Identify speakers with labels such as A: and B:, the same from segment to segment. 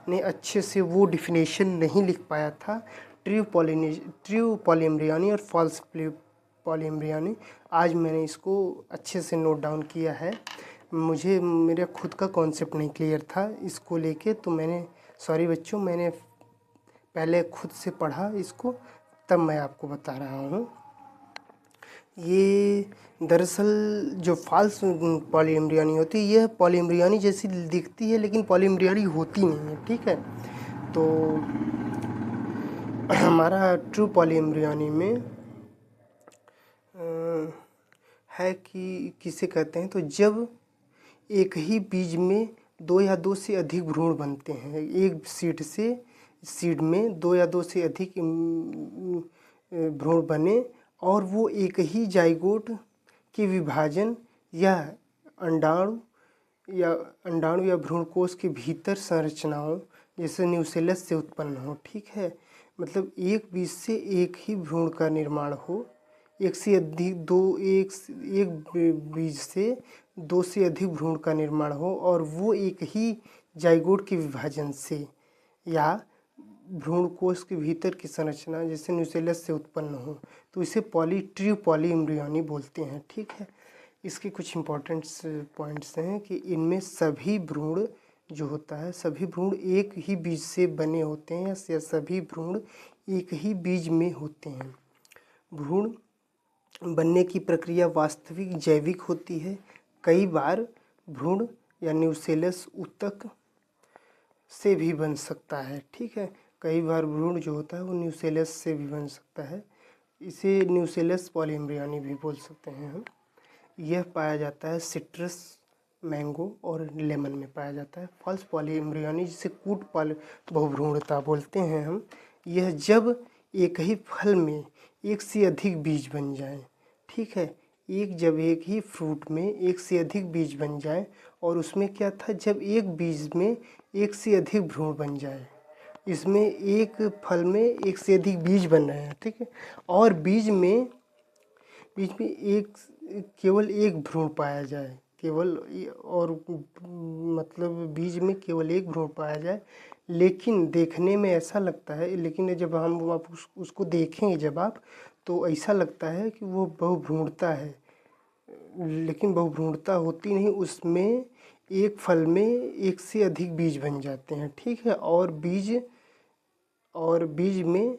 A: ने अच्छे से वो डिफिनेशन नहीं लिख पाया था ट्रू पॉलीएम्ब्रियोनी और फॉल्स पॉलीएम्ब्रियोनी। आज मैंने इसको अच्छे से नोट डाउन किया है। मुझे मेरा खुद का कॉन्सेप्ट नहीं क्लियर था इसको लेके, तो मैंने सॉरी बच्चों, मैंने पहले खुद से पढ़ा इसको, तब मैं आपको बता रहा हूँ। ये दरअसल जो फॉल्स पॉलीएम्ब्रियोनी होती है, यह पॉलीएम्ब्रियोनी जैसी दिखती है लेकिन पॉलीएम्ब्रियोनी होती नहीं है, ठीक है। तो हमारा ट्रू पॉलीएम्ब्रियोनी में है कि किसे कहते हैं, तो जब एक ही बीज में दो या दो से अधिक भ्रूण बनते हैं, एक सीड में दो या दो से अधिक भ्रूण बने और वो एक ही जाइगोट के विभाजन या अंडाणु या भ्रूणकोश के भीतर संरचनाओं जैसे न्यूसेलस से उत्पन्न हो, ठीक है। मतलब एक बीज से एक ही भ्रूण का निर्माण हो, एक बीज से दो से अधिक भ्रूण का निर्माण हो और वो एक ही जाइगोट के विभाजन से या भ्रूणकोश के भीतर की संरचना जैसे न्यूसेलस से उत्पन्न हो, तो इसे ट्रू पॉलीएम्ब्रियोनी बोलते हैं, ठीक है। इसके कुछ इम्पोर्टेंट्स पॉइंट्स हैं कि इनमें सभी भ्रूण जो होता है, सभी भ्रूण एक ही बीज से बने होते हैं या सभी भ्रूण एक ही बीज में होते हैं। भ्रूण बनने की प्रक्रिया वास्तविक जैविक होती है। कई बार भ्रूण या न्यूसेलस ऊतक से भी बन सकता है, ठीक है। कई बार भ्रूण जो होता है वो न्यूसेलस से भी बन सकता है, इसे न्यूसेलस पॉलीएम्ब्रियोनी भी बोल सकते हैं हम। यह पाया जाता है सिट्रस, मैंगो और लेमन में पाया जाता है। फॉल्स पॉलीएम्ब्रियोनी जिसे कूट बहुभ्रूणता बोलते हैं हम, यह जब एक ही फल में एक से अधिक बीज बन जाए, ठीक है। जब एक ही फ्रूट में एक से अधिक बीज बन जाए, और उसमें क्या था, जब एक बीज में एक से अधिक भ्रूण बन जाए, इसमें एक फल में एक से अधिक बीज बन रहे हैं, ठीक है, और बीज में केवल एक भ्रूण पाया जाए, मतलब बीज में केवल एक भ्रूण पाया जाए, लेकिन देखने में ऐसा लगता है, लेकिन जब आप उसको देखेंगे जब आप, तो ऐसा लगता है कि वो बहुभ्रूणता है, लेकिन बहुभ्रूणता होती नहीं। उसमें एक फल में एक से अधिक बीज बन जाते हैं, ठीक है, और बीज में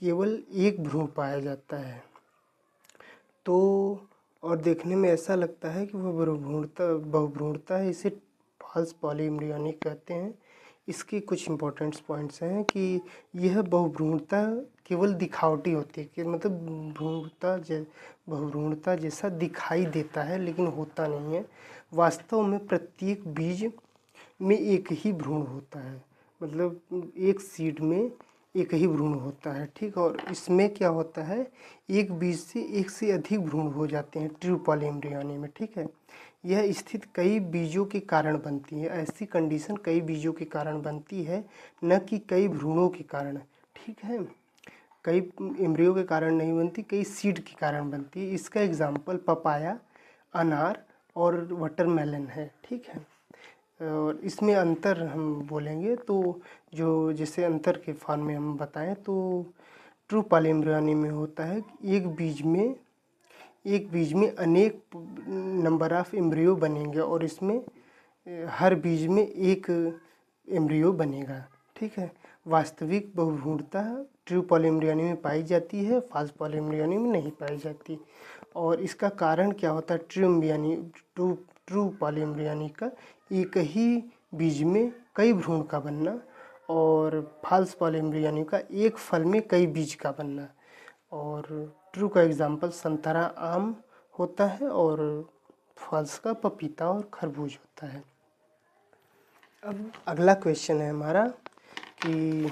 A: केवल एक भ्रूण पाया जाता है। तो और देखने में ऐसा लगता है कि वह बहुभ्रूणता है, इसे फॉल्स पॉलीएम्ब्रियोनी कहते हैं। इसके कुछ इम्पोर्टेंट पॉइंट्स हैं कि यह बहुभ्रूणता केवल दिखावटी होती है, कि मतलब बहुभ्रूणता जैसा दिखाई देता है लेकिन होता नहीं है। वास्तव में प्रत्येक बीज में एक ही भ्रूण होता है, मतलब एक सीड में एक ही भ्रूण होता है, ठीक। और इसमें क्या होता है, एक बीज से एक से अधिक भ्रूण हो जाते हैं ट्रू पॉलीएम्ब्रियोनी में, ठीक है। यह स्थिति कई बीजों के कारण बनती है, ऐसी कंडीशन कई बीजों के कारण बनती है, न कि कई भ्रूणों के कारण, ठीक है। कई एम्ब्रियो के कारण नहीं बनती, कई सीड के कारण बनती है। इसका एग्जाम्पल पपाया, अनार और वाटरमेलन है, ठीक है। और इसमें अंतर हम बोलेंगे तो जो जैसे अंतर के फॉर्म में हम बताएं तो ट्रू पॉलीएम्ब्रियोनी में होता है कि एक बीज में अनेक नंबर ऑफ एम्ब्रियो बनेंगे और इसमें हर बीज में एक एम्ब्रियो बनेगा, ठीक है। वास्तविक बहुभ्रूणता ट्रू पॉलीएम्ब्रियोनी में पाई जाती है, फॉल्स पॉलीएम्ब्रियोनी में नहीं पाई जाती। और इसका कारण क्या होता है, ट्रू पॉलीएम्ब्रियोनी का एक ही बीज में कई भ्रूण का बनना, और फॉल्स पॉलीएम्ब्रियोनी का एक फल में कई बीज का बनना। और ट्रू का एग्जाम्पल संतरा, आम होता है, और फॉल्स का पपीता और खरबूज होता है। अब अगला क्वेश्चन है हमारा कि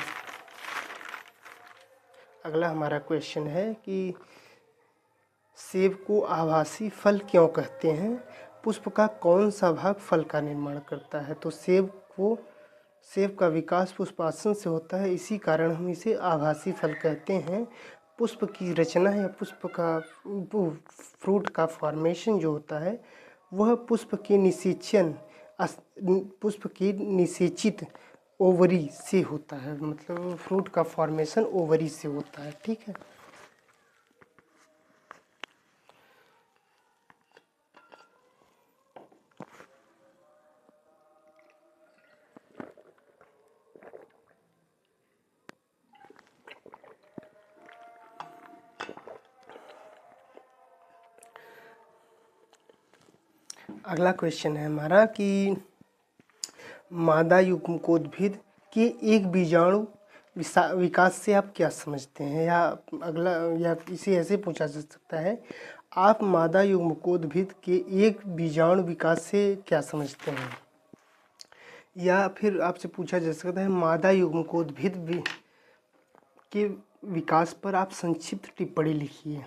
A: सेब को आभासी फल क्यों कहते हैं? पुष्प का कौन सा भाग फल का निर्माण करता है? तो सेब का विकास पुष्पासन से होता है, इसी कारण हम इसे आभासी फल कहते हैं। पुष्प की रचना या फ्रूट का फॉर्मेशन जो होता है वह पुष्प के निषेचित ओवरी से होता है, मतलब फ्रूट का फॉर्मेशन ओवरी से होता है। ठीक है, अगला क्वेश्चन है हमारा कि मादा युग्मकोद्भिद के एक बीजाणु विकास से आप क्या समझते हैं, या अगला, या इसे ऐसे पूछा जा सकता है, आप मादा युग्मकोद्भिद के एक बीजाणु विकास से क्या समझते हैं, या फिर आपसे पूछा जा सकता है मादा युग्मकोद्भिद के विकास पर आप संक्षिप्त टिप्पणी लिखिए।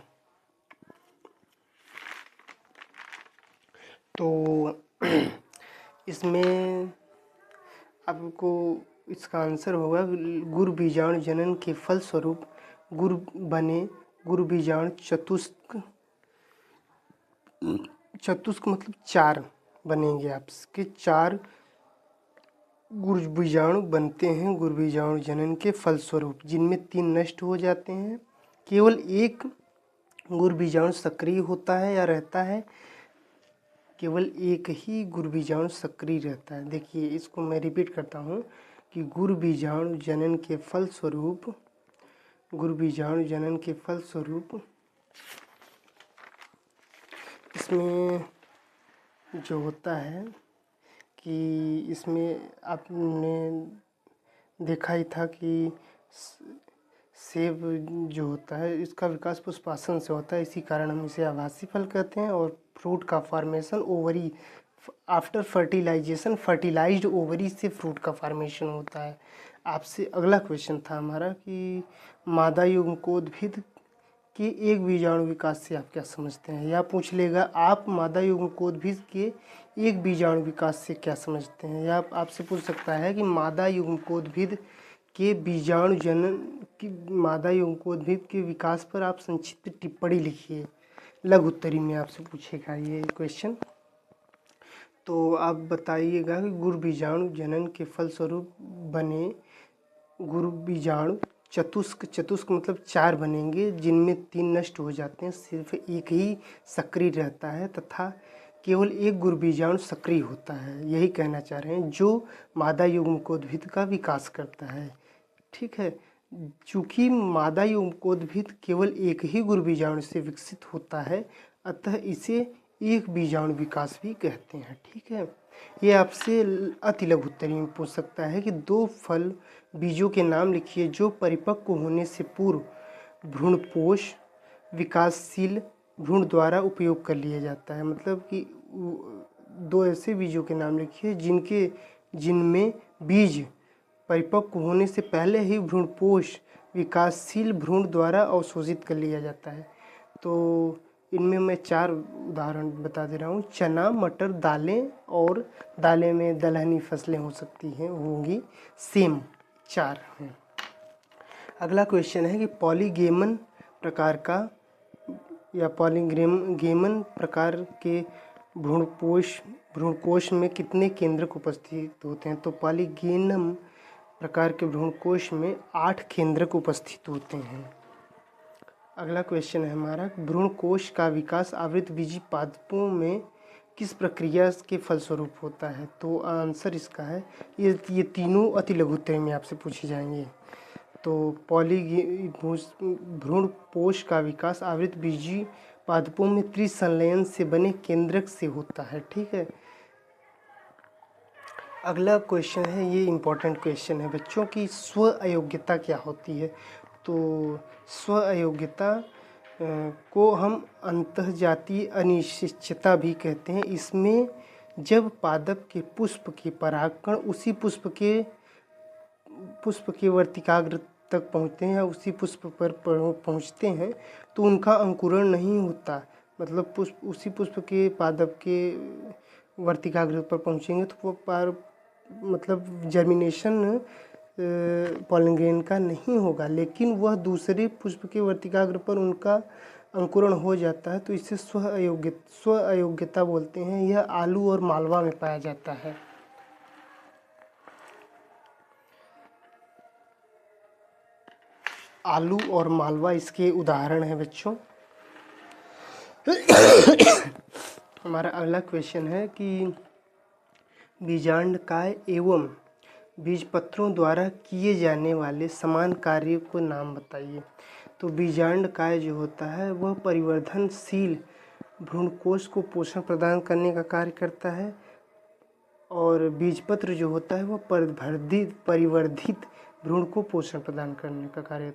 A: तो इसमें आपको इसका आंसर होगा गुरु बीजाणु जनन के फलस्वरूप गुरु बने गुरु बीजाणु चतुष्क। चतुष्क मतलब 4 बनेंगे, आपके 4 गुरु बीजाणु बनते हैं गुरु बीजाणु जनन के फलस्वरूप, जिनमें 3 नष्ट हो जाते हैं। केवल एक गुरु बीजाणु सक्रिय होता है या रहता है, केवल एक ही गुरु बीजाणु सक्रिय रहता है। देखिए, इसको मैं रिपीट करता हूँ कि गुरु बीजाणु जनन के फलस्वरूप, गुरु बीजाणु जनन के फलस्वरूप इसमें जो होता है कि इसमें आपने देखा ही था कि सेब जो होता है इसका विकास पुष्पासन से होता है, इसी कारण हम इसे आभासी फल कहते हैं। और फ्रूट का formation ovary after fertilization, fertilized ovary से फ्रूट का फॉर्मेशन होता है। आपसे अगला क्वेश्चन था हमारा कि मादा युग्मकोद्भिद के एक बीजाणु विकास से आप क्या समझते हैं, या पूछ लेगा आप मादा युग्मकोद्भिद के एक बीजाणु विकास से क्या समझते हैं, या आपसे पूछ सकता है कि मादा युग्मकोद्भिद के बीजाणु जनन की मादा युग्मकोद्भिद के विकास पर आप संक्षिप्त टिप्पणी लिखिए। लघु उत्तरी में आपसे पूछेगा ये क्वेश्चन। तो आप बताइएगा कि गुरु बीजाणु जनन के फलस्वरूप बने गुरु बीजाणु चतुष्क। चतुष्क मतलब 4 बनेंगे, जिनमें 3 नष्ट हो जाते हैं, सिर्फ एक ही सक्रिय रहता है तथा केवल एक गुरु बीजाणु सक्रिय होता है। यही कहना चाह रहे हैं, जो मादा युग्मकोद्भिद का विकास करता है। ठीक है, चूँकि मादा युग्मकोद्भिद केवल एक ही गुरु बीजाणु से विकसित होता है, अतः इसे एक बीजाणु विकास भी कहते हैं। ठीक है, ये आपसे अति लघु उत्तरी में पूछ सकता है कि 2 फल बीजों के नाम लिखिए जो परिपक्व होने से पूर्व भ्रूणपोष विकासशील भ्रूण द्वारा उपयोग कर लिया जाता है। मतलब कि 2 ऐसे बीजों के नाम लिखिए जिनमें बीज परिपक्व होने से पहले ही भ्रूणपोष विकासशील भ्रूण द्वारा अवशोषित कर लिया जाता है। तो इनमें मैं 4 उदाहरण बता दे रहा हूँ। चना, मटर, दालें, और दालें में दलहनी फसलें हो सकती हैं, होंगी, सेम 4 हैं। अगला क्वेश्चन है कि पॉलीगेमन प्रकार का या पॉलीगेमन प्रकार के भ्रूणकोश में कितने केंद्रक उपस्थित होते हैं। तो पॉलीगेमन प्रकार के भ्रूणकोश में 8 केंद्रक उपस्थित होते हैं। अगला क्वेश्चन है हमारा, भ्रूणकोश का विकास आवृतबीजी पादपों में किस प्रक्रिया के फलस्वरूप होता है। तो आंसर इसका है, ये तीनों अति लघु उत्तरी में आपसे पूछे जाएंगे। तो भ्रूणपोष का विकास आवृतबीजी पादपों में त्रिसंलयन से बने केंद्रक से होता है। ठीक है, अगला क्वेश्चन है, ये इम्पोर्टेंट क्वेश्चन है बच्चों की, स्व अयोग्यता क्या होती है। तो स्व अयोग्यता को हम अंतःजातीय अनिश्चितता भी कहते हैं। इसमें जब पादप के पुष्प के परागकण उसी पुष्प के वर्तिकाग्र तक पहुँचते हैं या उसी पुष्प पर पहुँचते हैं तो उनका अंकुरण नहीं होता। मतलब उसी पुष्प के पादप के वर्तिकाग्र पर पहुँचेंगे तो वो मतलब जर्मिनेशन पॉलिनेशन का नहीं होगा, लेकिन वह दूसरे पुष्प के वर्तिकाग्र पर उनका अंकुरण हो जाता है। तो इसे स्व अयोग्यता बोलते हैं। यह आलू और मालवा में पाया जाता है। आलू और मालवा इसके उदाहरण हैं बच्चों। हमारा अगला क्वेश्चन है कि बीजांडकाय एवं बीजपत्रों द्वारा किए जाने वाले समान कार्यों को नाम बताइए। तो बीजांडकाय जो होता है वह परिवर्धनशील भ्रूणकोश को पोषण प्रदान करने का कार्य करता है, और बीजपत्र जो होता है वह परिवर्धित भ्रूण को पोषण प्रदान करने का कार्य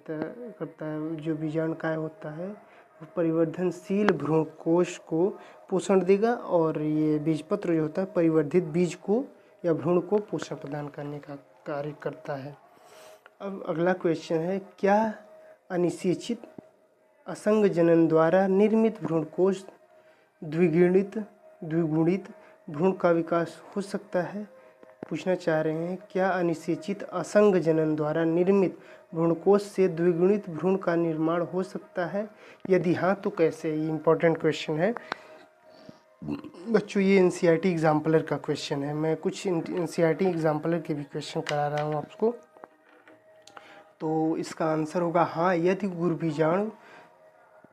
A: करता है। जो बीजांडकाय होता है वो परिवर्धनशील भ्रूणकोश को पोषण देगा, और ये बीजपत्र जो होता है परिवर्धित बीज को या भ्रूण को पोषण प्रदान करने का कार्य करता है। अब अगला क्वेश्चन है, क्या अनिषेचित असंग जनन द्वारा निर्मित भ्रूणकोश द्विगुणित भ्रूण का विकास हो सकता है? पूछना चाह रहे हैं, क्या अनिषेचित असंग जनन द्वारा निर्मित भ्रूणकोश से द्विगुणित भ्रूण का निर्माण हो सकता है? यदि हाँ तो कैसे? ये इम्पोर्टेंट क्वेश्चन है बच्चों। ये एनसीईआरटी एग्जाम्पलर का क्वेश्चन है। मैं कुछ एनसीईआरटी एग्जाम्पलर के भी क्वेश्चन करा रहा हूँ आपको। तो इसका आंसर होगा हाँ, यदि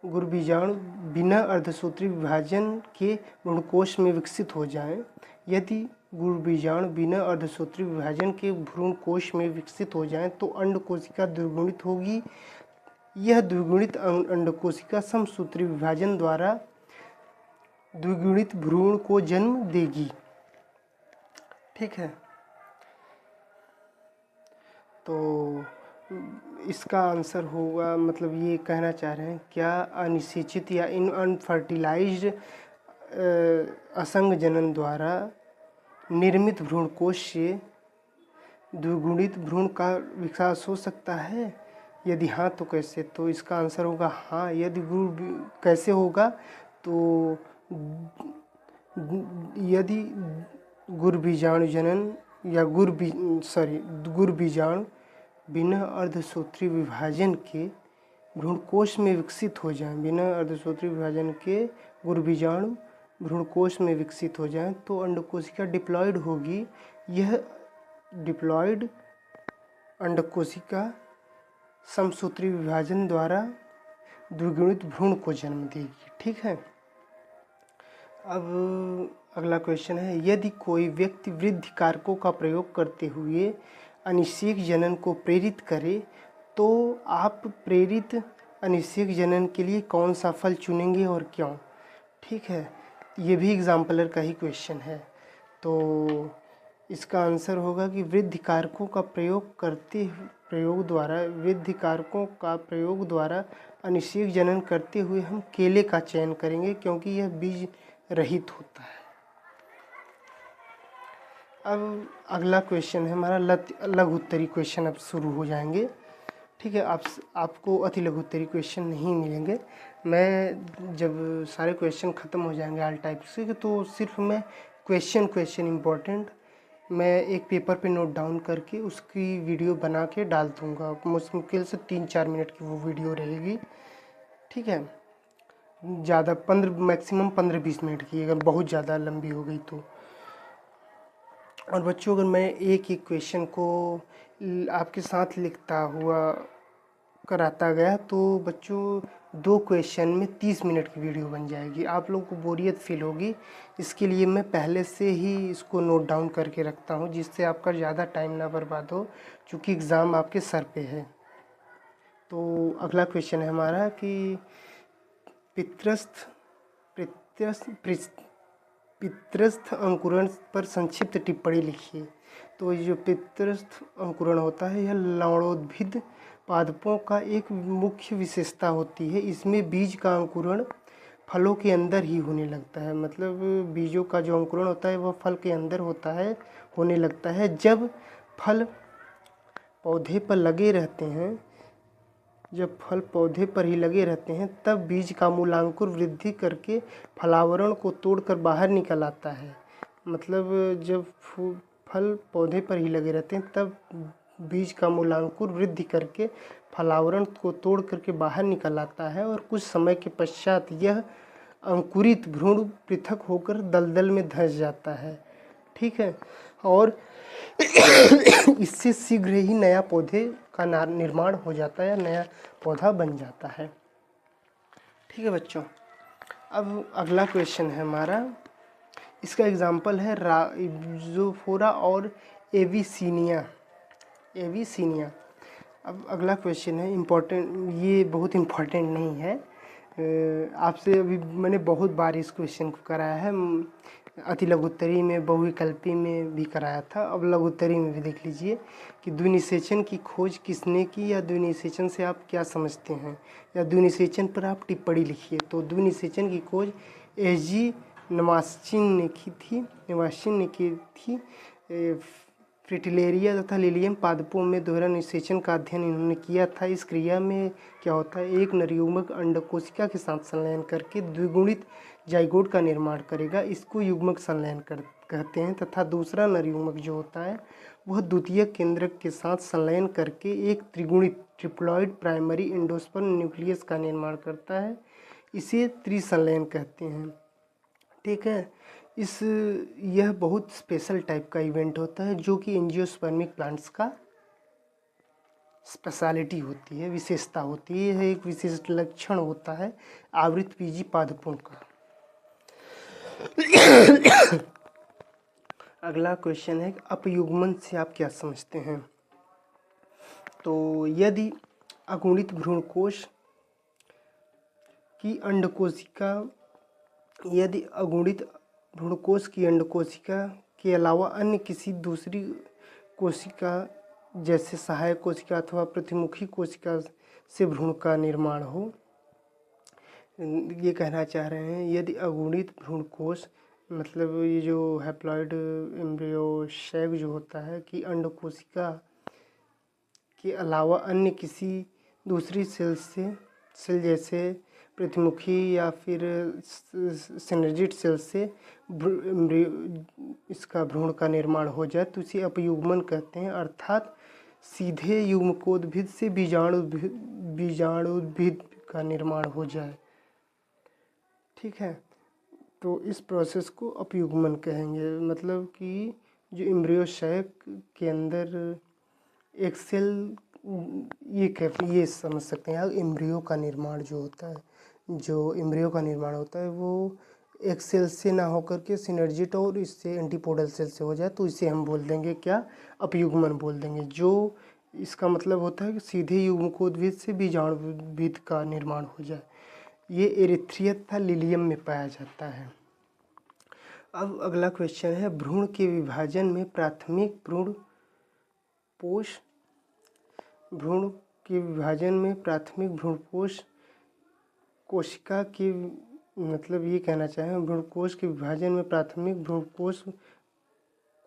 A: गुरुबीजाणु बिना अर्धसूत्री विभाजन के भ्रूणकोश में विकसित हो जाएं। यदि गुरुबीजाणु बिना अर्धसूत्री विभाजन के भ्रूणकोश में विकसित हो जाएं तो अंडकोशिका द्विगुणित होगी। यह द्विगुणित अंडकोशिका समसूत्री विभाजन द्वारा द्विगुणित भ्रूण को जन्म देगी। ठीक है, तो इसका आंसर होगा, मतलब ये कहना चाह रहे हैं, क्या अनिषेचित या अनफर्टिलाइज्ड असंग जनन द्वारा निर्मित भ्रूणकोश से द्विगुणित भ्रूण का विकास हो सकता है? यदि हाँ तो कैसे? तो इसका आंसर होगा हाँ, यदि कैसे होगा? तो यदि गुरुबीजाणु जनन या गुरुबीजाणु बिना अर्धसूत्री विभाजन के भ्रूणकोश में विकसित हो जाएं, बिना अर्धसूत्री विभाजन के गुरुबीजाणु भ्रूणकोश में विकसित हो जाएं तो अंडकोशिका डिप्लॉयड होगी। यह डिप्लॉयड अंडकोशिका समसूत्री विभाजन द्वारा द्विगुणित भ्रूण को जन्म देगी। ठीक है, अब अगला क्वेश्चन है, यदि कोई व्यक्ति वृद्धि कारकों का प्रयोग करते हुए अनिषेक जनन को प्रेरित करे तो आप प्रेरित अनिषेक जनन के लिए कौन सा फल चुनेंगे और क्यों? ठीक है, ये भी एग्जाम्पलर का ही क्वेश्चन है। तो इसका आंसर होगा कि वृद्धि कारकों का प्रयोग द्वारा अनिषेक जनन करते हुए हम केले का चयन करेंगे, क्योंकि यह बीज रहित होता है। अब अगला क्वेश्चन है हमारा लघु उत्तरी क्वेश्चन अब शुरू हो जाएंगे। ठीक है, आपको अति लघु उत्तरी क्वेश्चन नहीं मिलेंगे। मैं जब सारे क्वेश्चन ख़त्म हो जाएंगे ऑल टाइप्स के, तो सिर्फ मैं क्वेश्चन इम्पोर्टेंट मैं एक पेपर पे नोट डाउन करके उसकी वीडियो बना के डाल दूँगा। मुश्किल से 3-4 मिनट की वो वीडियो रहेगी। ठीक है, ज़्यादा मैक्सिमम 15-20 मिनट की, अगर बहुत ज़्यादा लंबी हो गई तो। और बच्चों, अगर मैं एक क्वेश्चन को आपके साथ लिखता हुआ कराता गया तो बच्चों 2 क्वेश्चन में 30 मिनट की वीडियो बन जाएगी। आप लोगों को बोरियत फील होगी, इसके लिए मैं पहले से ही इसको नोट डाउन करके रखता हूँ, जिससे आपका ज़्यादा टाइम ना बर्बाद हो, क्योंकि एग्ज़ाम आपके सर पे है। तो अगला क्वेश्चन है हमारा कि पितृस्थ अंकुरण पर संक्षिप्त टिप्पणी लिखिए। तो ये जो पितृस्थ अंकुरण होता है यह लवणोद्भिद पादपों का एक मुख्य विशेषता होती है। इसमें बीज का अंकुरण फलों के अंदर ही होने लगता है, मतलब बीजों का जो अंकुरण होता है वह फल के अंदर होने लगता है। जब फल पौधे पर लगे रहते हैं, जब फल पौधे पर ही लगे रहते हैं तब बीज का मूलांकुर वृद्धि करके फलावरण को तोड़कर बाहर निकल आता है। मतलब जब फल पौधे पर ही लगे रहते हैं तब बीज का मूलांकुर वृद्धि करके फलावरण को तोड़ करके बाहर निकल आता है, और कुछ समय के पश्चात यह अंकुरित भ्रूण पृथक होकर दलदल में धंस जाता है। ठीक है, और इससे शीघ्र ही नया पौधे का निर्माण हो जाता है या नया पौधा बन जाता है। ठीक है बच्चों, अब अगला क्वेश्चन है हमारा, इसका एग्जाम्पल है राइजोफोरा और एविसीनिया। अब अगला क्वेश्चन है इम्पोर्टेंट, ये बहुत इम्पोर्टेंट नहीं है, आपसे अभी मैंने बहुत बार इस क्वेश्चन को कराया है, अति लघुत्तरी में, बहुविकल्पी में भी कराया था, अब लघुत्तरी में भी देख लीजिए कि द्विनिषेचन की खोज किसने की, या द्विनिषेचन से आप क्या समझते हैं, या द्विनिषेचन पर आप टिप्पणी लिखिए। तो द्विनिषेचन की खोज एच.जी. नवास्चिन ने की थी। फ्रिटिलेरिया तथा लिलियम पादपों में दोहरा निषेचन का अध्ययन इन्होंने किया था। इस क्रिया में क्या होता है, एक नर युग्मक अंडकोशिका के साथ संलयन करके द्विगुणित जाइगोट का निर्माण करेगा, इसको युग्मक संलयन कहते हैं, तथा दूसरा नर युग्मक जो होता है वह द्वितीयक केंद्रक के साथ संलयन करके एक त्रिगुणित ट्रिप्लॉइड प्राइमरी एंडोस्पर्म न्यूक्लियस का निर्माण करता है, इसे त्रिसंलयन कहते हैं। ठीक है, यह बहुत स्पेशल टाइप का इवेंट होता है जो कि एंजियोस्पर्मिक प्लांट्स का स्पेशलिटी होती है, विशेषता होती है, यह एक विशिष्ट लक्षण होता है आवृत बीजी पादपों का। अगला क्वेश्चन है अपयुग्मन से आप क्या समझते हैं। तो यदि अगुणित भ्रूणकोश की अंडकोशिका भ्रूणकोश की अंडकोशिका के अलावा अन्य किसी दूसरी कोशिका जैसे सहायक कोशिका अथवा प्रतिमुखी कोशिका से भ्रूण का निर्माण हो, ये कहना चाह रहे हैं। यदि अगुणित भ्रूणकोश मतलब ये जो हैप्लॉइड एम्ब्रियो शैग जो होता है कि अंडकोशिका के अलावा अन्य किसी दूसरी सेल जैसे प्रतिमुखी या फिर सिनर्जिड सेल से इसका भ्रूण का निर्माण हो जाए तो इसे अपयुग्मन कहते हैं, अर्थात सीधे युग्मकोद्भिद से बीजाणुद्भिद का निर्माण हो जाए। ठीक है, तो इस प्रोसेस को अपयुग्मन कहेंगे। मतलब कि जो एम्ब्रियो सैक के अंदर एक सेल, ये समझ सकते हैं एम्ब्रियो का निर्माण जो होता है, वो एक सेल से ना होकर के सिनर्जिट और इससे एंटीपोडल सेल से हो जाए तो इसे हम बोल देंगे क्या, अपयुग्मन बोल देंगे। जो इसका मतलब होता है कि सीधे युग्मकोद्भिद से बीजाणुद्भिद का निर्माण हो जाए। ये एरिथ्रिया तथा लिलियम में पाया जाता है। अब अगला क्वेश्चन है भ्रूण के विभाजन में प्राथमिक भ्रूणपोष कोशिका की, मतलब ये कहना चाहें भ्रूणकोश के विभाजन में प्राथमिक भ्रूणकोश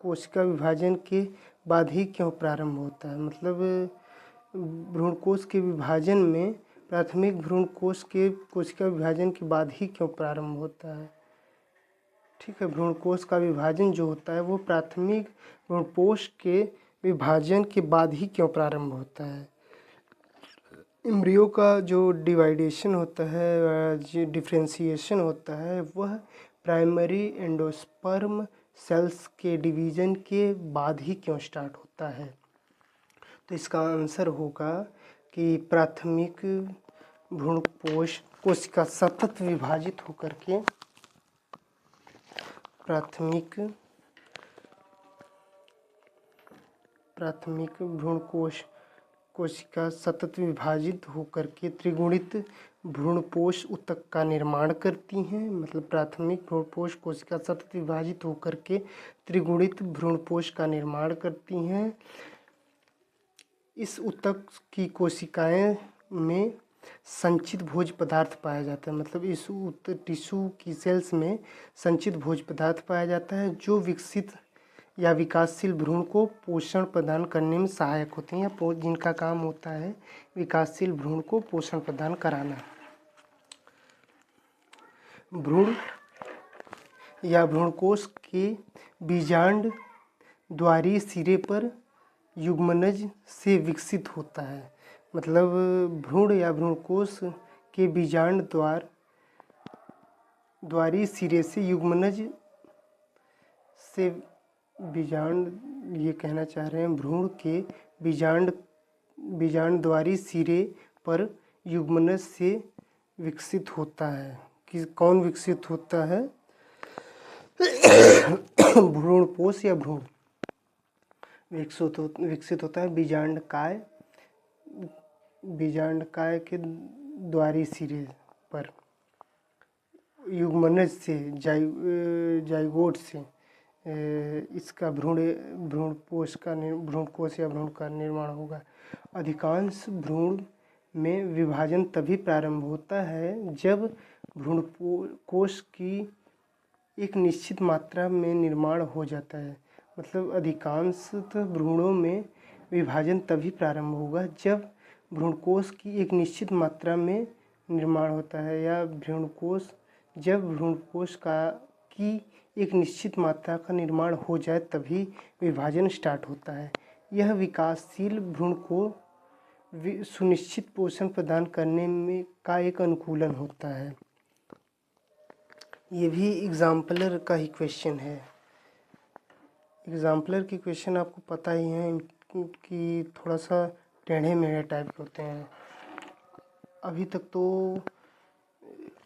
A: कोशिका विभाजन के बाद ही क्यों प्रारंभ होता है। मतलब भ्रूणकोश के विभाजन में प्राथमिक भ्रूणकोश के कोशिका विभाजन के बाद ही क्यों प्रारंभ होता है। ठीक है, भ्रूणकोश का विभाजन जो होता है वो प्राथमिक भ्रूणकोश के विभाजन के बाद ही क्यों प्रारंभ होता है। एम्ब्रियो का जो डिवाइडेशन होता है, जो डिफ्रेंशिएशन होता है, वह प्राइमरी एंडोस्पर्म सेल्स के डिवीज़न के बाद ही क्यों स्टार्ट होता है। तो इसका आंसर होगा कि प्राथमिक भ्रूणकोश कोशिका सतत विभाजित होकर के प्राथमिक भ्रूणकोश कोशिका सतत विभाजित होकर के त्रिगुणित भ्रूणपोष ऊतक का निर्माण करती हैं। मतलब प्राथमिक भ्रूणपोष कोशिका सतत विभाजित होकर के त्रिगुणित भ्रूणपोष का निर्माण करती हैं। इस ऊतक की कोशिकाएं में संचित भोज्य पदार्थ पाया जाता है। मतलब इस टिश्यू की सेल्स में संचित भोज्य पदार्थ पाया जाता है जो विकसित या विकासशील भ्रूण को पोषण प्रदान करने में सहायक होते हैं, या जिनका काम होता है विकासशील भ्रूण को पोषण प्रदान कराना। भ्रूण या भ्रूणकोश के बीजांड द्वारी सिरे पर युग्मनज से विकसित होता है। मतलब भ्रूण या भ्रूणकोश के बीजांड द्वारी सिरे से युग्मनज से बीजांड ये कहना चाह रहे हैं भ्रूण के बीजांडद्वारी सिरे पर युग्मनज से विकसित होता है। कि कौन विकसित होता है? भ्रूणपोष या भ्रूण विकसित होता है बीजांडकाय के द्वारी सिरे पर युग्मनज से जाइगोट से इसका भ्रूणकोश या भ्रूण का निर्माण होगा। अधिकांश भ्रूण में विभाजन तभी प्रारंभ होता है जब भ्रूणकोश की एक निश्चित मात्रा में निर्माण हो जाता है। मतलब अधिकांशतः भ्रूणों में विभाजन तभी प्रारंभ होगा जब भ्रूणकोश की एक निश्चित मात्रा में निर्माण होता है, या जब भ्रूणकोश की एक निश्चित मात्रा का निर्माण हो जाए तभी विभाजन स्टार्ट होता है। यह विकासशील भ्रूण को सुनिश्चित पोषण प्रदान करने में का एक अनुकूलन होता है। ये भी एग्जाम्पलर का ही क्वेश्चन है। एग्जाम्पलर के क्वेश्चन आपको पता ही है कि थोड़ा सा टेढ़े मेढ़े टाइप के होते हैं। अभी तक तो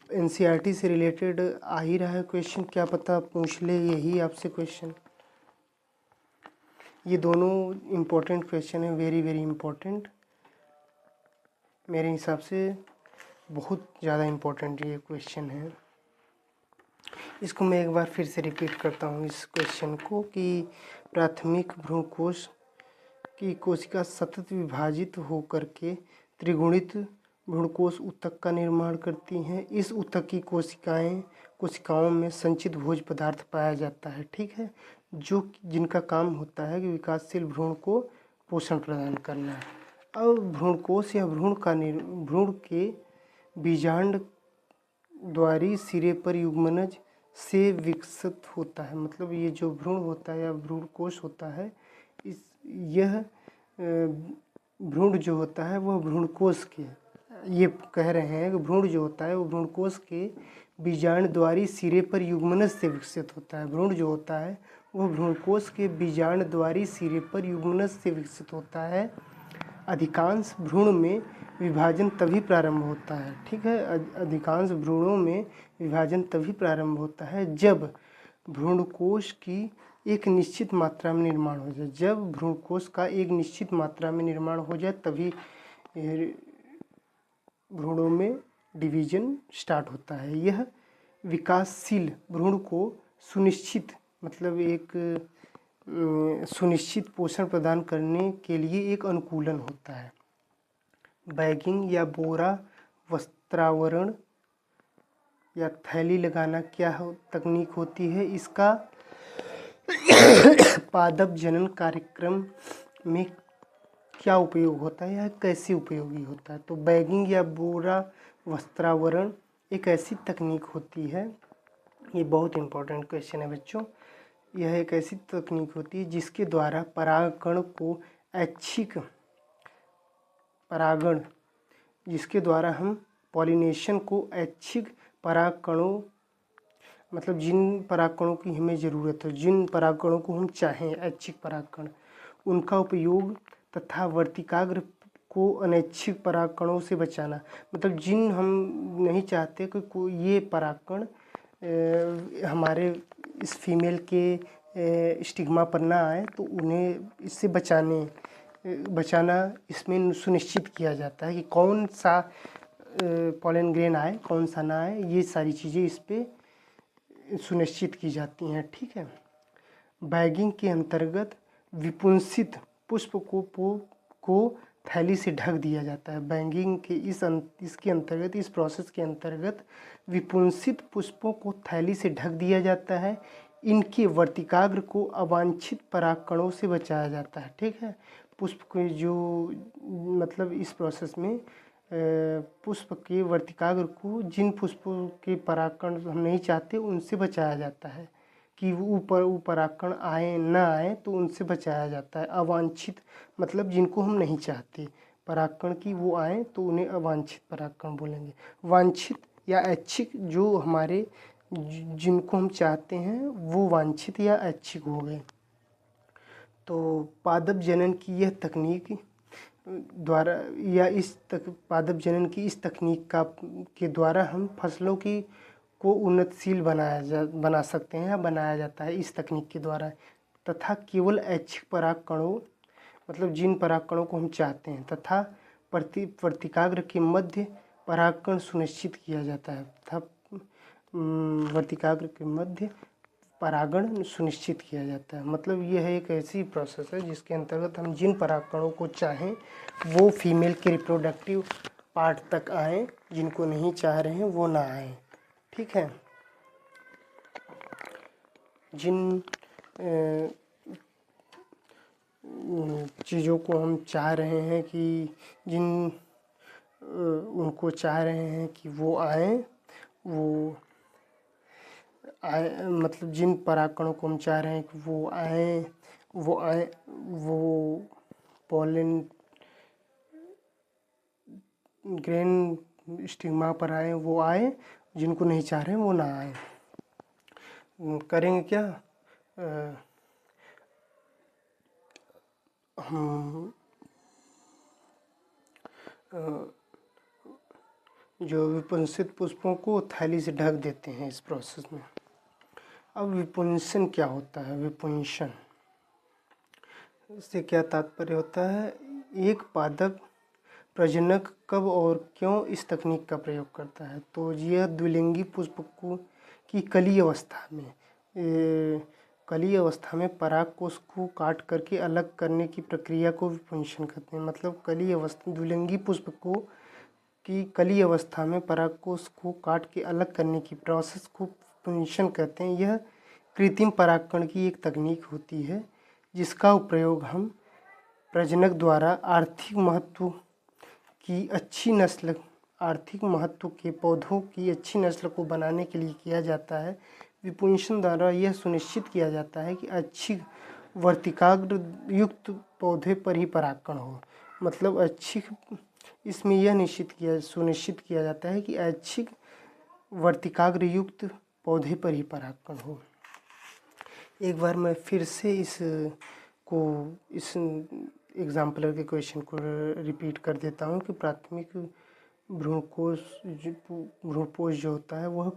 A: एनसीईआरटी से रिलेटेड आ ही रहा है क्वेश्चन, क्या पता पूछ ले यही आपसे क्वेश्चन। ये दोनों इम्पोर्टेंट क्वेश्चन है, वेरी वेरी इम्पोर्टेंट। मेरे हिसाब से बहुत ज़्यादा इम्पोर्टेंट ये क्वेश्चन है। इसको मैं एक बार फिर से रिपीट करता हूँ इस क्वेश्चन को कि प्राथमिक भ्रूणकोश की कोशिका सतत विभाजित होकर के त्रिगुणित भ्रूणकोश ऊतक का निर्माण करती हैं। इस ऊतक की कोशिकाओं में संचित भोज पदार्थ पाया जाता है, ठीक है, जो जिनका काम होता है कि विकासशील भ्रूण को पोषण प्रदान करना। अब भ्रूणकोश या भ्रूण के बीजांड द्वारी सिरे पर युग्मनज से विकसित होता है। मतलब ये जो भ्रूण होता है या भ्रूणकोश होता है, यह भ्रूण जो होता है वह भ्रूणकोश के, ये कह रहे हैं कि भ्रूण जो होता है वो भ्रूणकोश के बीजांडद्वारी सिरे पर युग्मनज से विकसित होता है। भ्रूण जो होता है वह भ्रूणकोश के बीजांडद्वारी सिरे पर युग्मनज से विकसित होता है। अधिकांश भ्रूण में विभाजन तभी प्रारंभ होता है, ठीक है, अधिकांश भ्रूणों में विभाजन तभी प्रारंभ होता है जब भ्रूणकोश की एक निश्चित मात्रा में निर्माण हो जाए। जब भ्रूणकोश का एक निश्चित मात्रा में निर्माण हो जाए तभी भ्रूणों में डिवीजन स्टार्ट होता है। यह विकासशील भ्रूण को सुनिश्चित सुनिश्चित पोषण प्रदान करने के लिए एक अनुकूलन होता है। बैगिंग या बोरा वस्त्रावरण या थैली लगाना क्या तकनीक होती है? इसका पादप जनन कार्यक्रम में क्या उपयोग होता है या कैसे उपयोगी होता है? तो बैगिंग या बोरा वस्त्रावरण एक ऐसी तकनीक होती है, ये बहुत इम्पोर्टेंट क्वेश्चन है बच्चों। यह एक ऐसी तकनीक होती है जिसके द्वारा जिसके द्वारा हम पॉलिनेशन को ऐच्छिक परागकणों, मतलब जिन परागकणों की हमें ज़रूरत है, जिन परागकणों को हम चाहें ऐच्छिक परागकण, उनका उपयोग तथा वर्तिकाग्र को अनैच्छिक परागकणों से बचाना। मतलब जिन हम नहीं चाहते कि कोई ये परागकण हमारे इस फीमेल के स्टिग्मा पर ना आए, तो उन्हें इससे बचाना इसमें सुनिश्चित किया जाता है कि कौन सा पॉलन ग्रेन आए, कौन सा ना आए, ये सारी चीज़ें इस पर सुनिश्चित की जाती हैं, ठीक है। बैगिंग के अंतर्गत विपुंसित पुष्प को थैली से ढक दिया जाता है। बैगिंग के इसके अंतर्गत, इस प्रोसेस के अंतर्गत विपुंसित पुष्पों को थैली से ढक दिया जाता है। इनके वर्तिकाग्र को अवांछित परागकणों से बचाया जाता है, ठीक है। पुष्प के जो मतलब इस प्रोसेस में पुष्प के वर्तिकाग्र को, जिन पुष्पों के परागकण हम नहीं चाहते उनसे बचाया जाता है कि वो परागकण आए ना आए, तो उनसे बचाया जाता है। अवांछित मतलब जिनको हम नहीं चाहते परागकण की वो आए, तो उन्हें अवांछित परागकण बोलेंगे। वांछित या ऐच्छिक जो जिनको हम चाहते हैं वो वांछित या ऐच्छिक हो गए। तो पादप जनन की यह तकनीक द्वारा या पादप जनन की इस तकनीक के द्वारा हम फसलों की को उन्नतशील बना सकते हैं या बनाया जाता है इस तकनीक के द्वारा, तथा केवल ऐच्छिक पराग कणों मतलब जिन पराग कणों को हम चाहते हैं तथा वर्तिकाग्र के मध्य परागकण सुनिश्चित किया जाता है तथा वर्तिकाग्र के मध्य परागण सुनिश्चित किया जाता है। मतलब यह एक ऐसी प्रोसेस है जिसके अंतर्गत हम जिन परागकणों को चाहें वो फीमेल के रिप्रोडक्टिव पार्ट तक आए, जिनको नहीं चाह रहे हैं वो ना आए। ठीक है। जिन चीज़ों को हम चाह रहे हैं कि उनको चाह रहे हैं कि वो आए, मतलब जिन परागकणों को हम चाह रहे हैं कि वो आए वो पॉलन ग्रेन स्टिग्मा पर आए, वो आए, जिनको नहीं चाह रहे हैं वो ना आए। करेंगे क्या, हम जो विपुंसित पुष्पों को थैली से ढक देते हैं इस प्रोसेस में। अब विपुंसन क्या होता है? विपुंसन इससे क्या तात्पर्य होता है? एक पादप प्रजनक कब और क्यों इस तकनीक का प्रयोग करता है? तो यह द्विलिंगी पुष्प की कली अवस्था में पराग कोष को काट करके अलग करने की प्रक्रिया को विपुंसन कहते हैं। मतलब द्विलिंगी पुष्प की कली अवस्था में पराग कोष को काट के अलग करने की प्रोसेस को विपुंसन कहते हैं। यह कृत्रिम परागकण की एक तकनीक होती है जिसका प्रयोग हम प्रजनक द्वारा आर्थिक महत्व के पौधों की अच्छी नस्ल को बनाने के लिए किया जाता है। विपुंसन द्वारा यह सुनिश्चित किया जाता है कि अच्छी वर्तिकाग्र युक्त पौधे पर ही परागकण हो। मतलब इसमें यह सुनिश्चित किया जाता है कि ऐच्छिक वर्तिकाग्र युक्त पौधे पर ही परागकण हो। एक बार मैं फिर से इस एग्जाम्पलर के क्वेश्चन को रिपीट कर देता हूँ कि प्राथमिक भ्रूणपोष जो होता है वह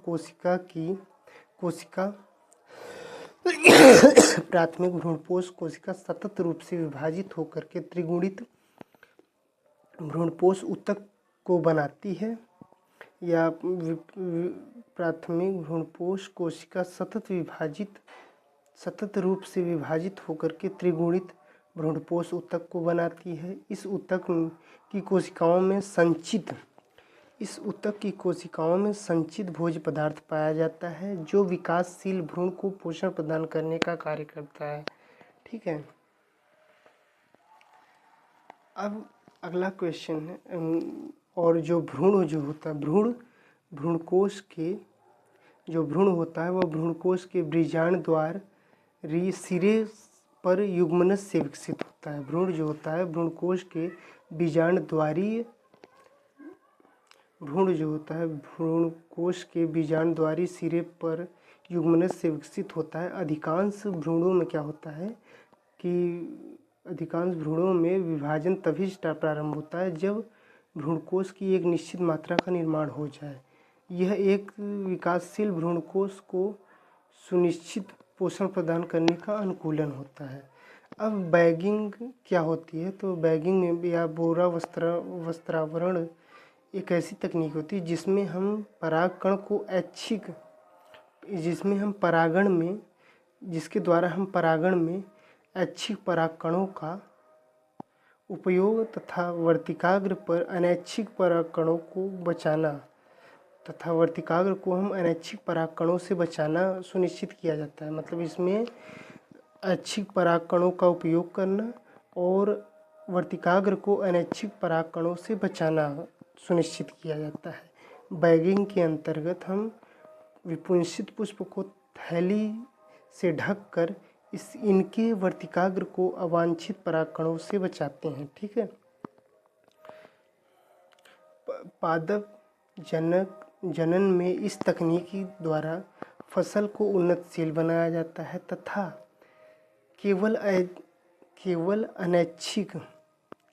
A: प्राथमिक भ्रूणपोष कोशिका सतत रूप से विभाजित होकर के त्रिगुणित भ्रूणपोष ऊतक को बनाती है, या प्राथमिक भ्रूणपोष कोशिका सतत रूप से विभाजित होकर के त्रिगुणित भ्रूणपोष ऊतक को बनाती है। इस ऊतक की कोशिकाओं में संचित भोज्य पदार्थ पाया जाता है जो विकासशील भ्रूण को पोषण प्रदान करने का कार्य करता है। ठीक है। अब अगला क्वेश्चन है, और जो भ्रूण होता है भ्रूणकोश के जो भ्रूण होता है वह भ्रूणकोश के बीजांड द्वार सिरे पर युग्मनज से विकसित होता है। भ्रूण जो होता है भ्रूणकोश के बीजांड द्वारी सिरे पर युग्मनज से विकसित होता है। अधिकांश भ्रूणों में क्या होता है कि अधिकांश भ्रूणों में विभाजन तभी प्रारंभ होता है जब भ्रूणकोश की एक निश्चित मात्रा का निर्माण हो जाए। यह एक विकासशील भ्रूणकोश को सुनिश्चित पोषण प्रदान करने का अनुकूलन होता है। अब बैगिंग क्या होती है? तो बैगिंग में या बोरा वस्त्रावरण एक ऐसी तकनीक होती है जिसमें हम जिसके द्वारा हम परागण में ऐच्छिक परागकणों का उपयोग तथा वर्तिकाग्र पर अनैच्छिक परागकणों को बचाना सुनिश्चित किया जाता है। मतलब इसमें ऐच्छिक परागकणों का उपयोग करना और वर्तिकाग्र को अनैच्छिक परागकणों से बचाना सुनिश्चित किया जाता है। बैगिंग के अंतर्गत हम विपुंसित पुष्प को थैली से ढककर इनके वर्तिकाग्र को अवांछित परागकणों से बचाते हैं। ठीक है। पादप जनन में इस तकनीकी द्वारा फसल को उन्नतशील बनाया जाता है तथा केवल अनैच्छिक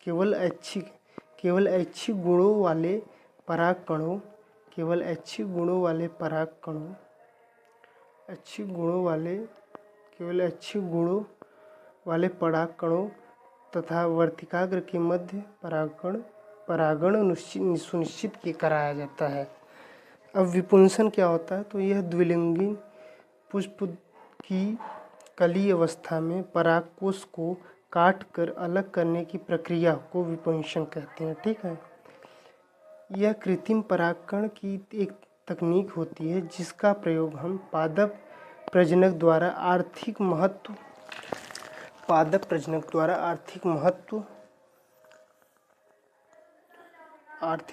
A: केवल ऐच्छिक केवल ऐच्छिक गुणों वाले पराग कणों केवल ऐच्छिक गुणों वाले पराग कणों ऐच्छिक गुणों वाले केवल ऐच्छिक गुणों वाले पराग कणों तथा वर्तिकाग्र के मध्य परागण सुनिश्चित कराया जाता है। अब विपुंसन क्या होता है? तो यह द्विलिंगी पुष्प की कली अवस्था में परागकोश को काट कर अलग करने की प्रक्रिया को विपुंसन कहते हैं। ठीक है, यह कृत्रिम परागकण की एक तकनीक होती है जिसका प्रयोग हम पादप प्रजनक द्वारा आर्थिक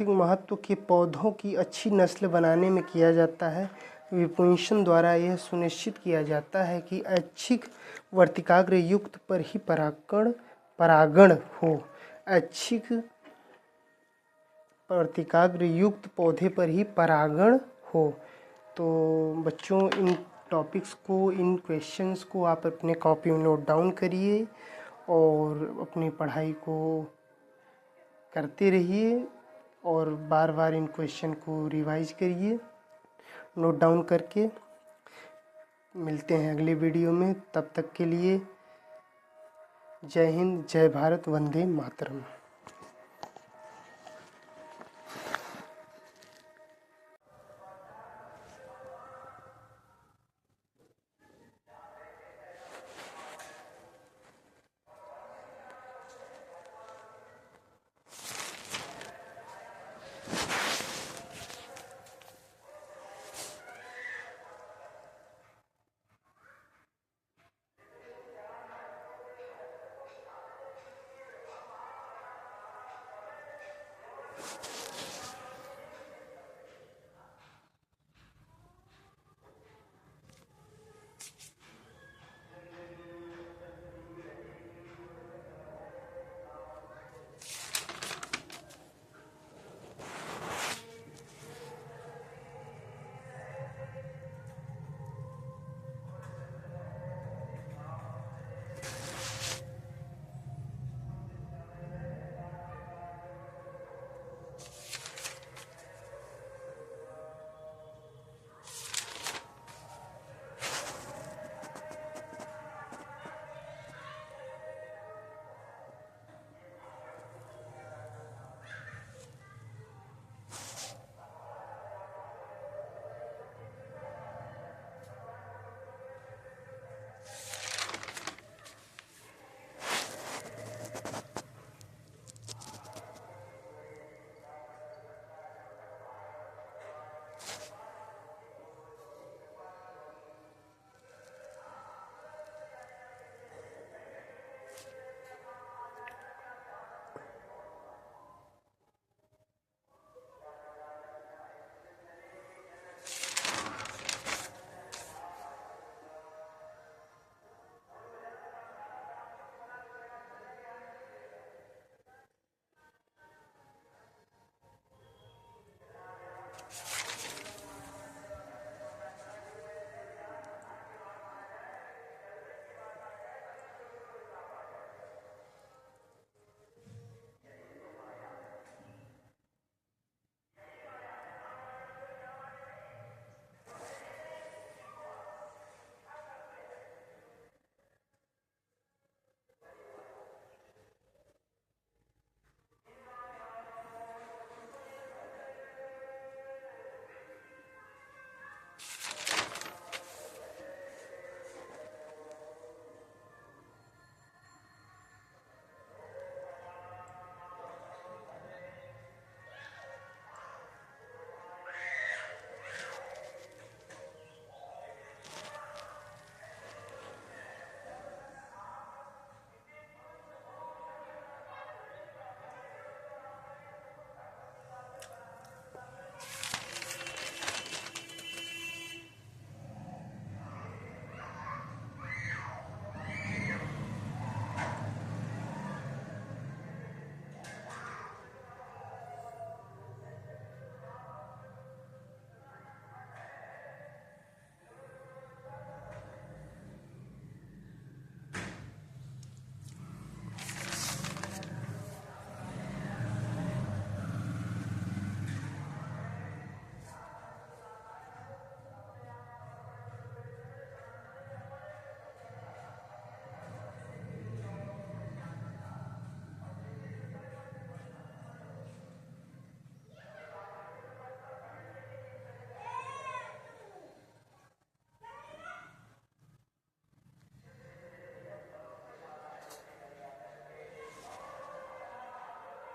A: महत्व के पौधों की अच्छी नस्ल बनाने में किया जाता है। विपुंसन द्वारा यह सुनिश्चित किया जाता है कि ऐच्छिक वर्तिकाग्र युक्त पर ही परागण हो। ऐच्छिक वर्तिकाग्र युक्त पौधे पर ही परागण हो। तो बच्चों, इन टॉपिक्स को, इन क्वेश्चंस को आप अपने कॉपी में नोट डाउन करिए और अपनी पढ़ाई को करते रहिए और बार बार इन क्वेश्चन को रिवाइज करिए नोट डाउन करके। मिलते हैं अगले वीडियो में, तब तक के लिए जय हिंद, जय भारत, वंदे मातरम।